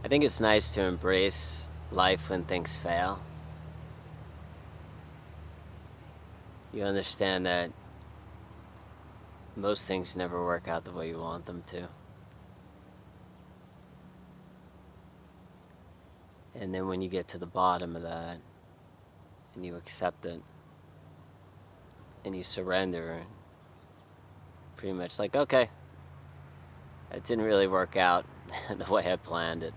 I think it's nice to embrace life when things fail. You understand that most things never work out the way you want them to. And then when you get to the bottom of that, and you accept it, and you surrender, pretty much like, okay, it didn't really work out the way I planned it.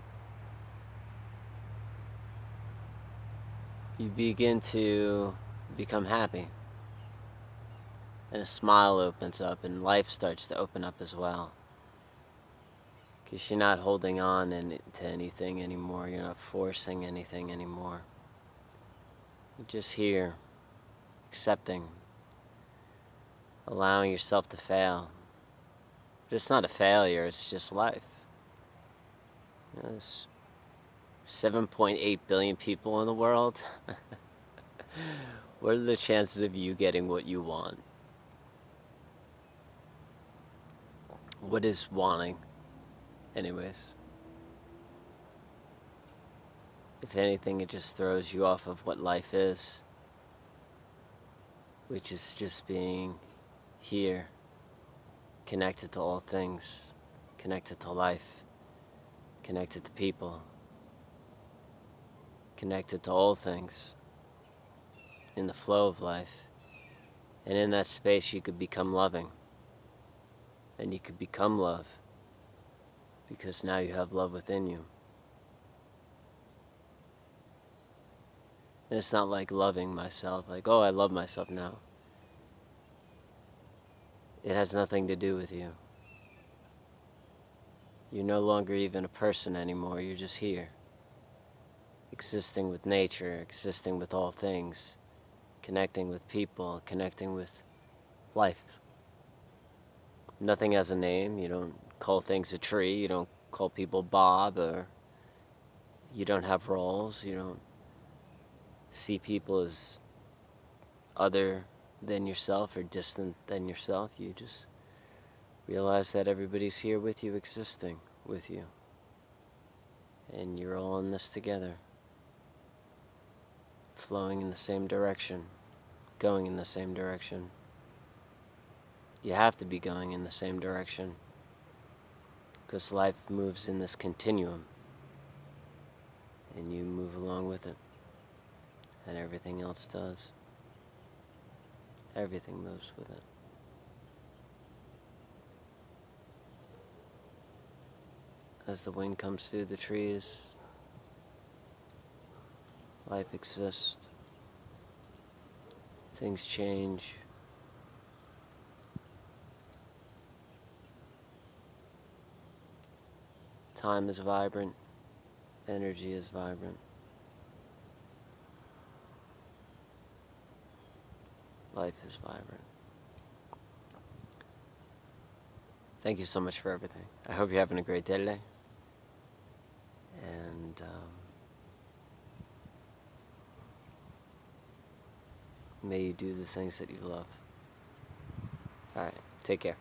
You begin to become happy. And a smile opens up, and life starts to open up as well. Because you're not holding on to anything anymore. You're not forcing anything anymore. You're just here, accepting, allowing yourself to fail. But it's not a failure, it's just life. There's 7.8 billion people in the world. What are the chances of you getting what you want? What is wanting, anyways? If anything, it just throws you off of what life is, which is just being here, connected to all things, connected to life, connected to people, connected to all things, in the flow of life. And in that space, you could become loving. And you could become love, because now you have love within you. And it's not like loving myself, like, oh, I love myself now. It has nothing to do with you. You're no longer even a person anymore, you're just here. Existing with nature, existing with all things, connecting with people, connecting with life. Nothing has a name, you don't call things a tree, you don't call people Bob, or you don't have roles, you don't see people as other than yourself or distant than yourself. You just realize that everybody's here with you, existing with you. And you're all in this together, flowing in the same direction, going in the same direction. You have to be going in the same direction, because life moves in this continuum, and you move along with it, and everything else does. Everything moves with it. As the wind comes through the trees, life exists. Things change. Time is vibrant. Energy is vibrant. Life is vibrant. Thank you so much for everything. I hope you're having a great day today. And may you do the things that you love. All right, take care.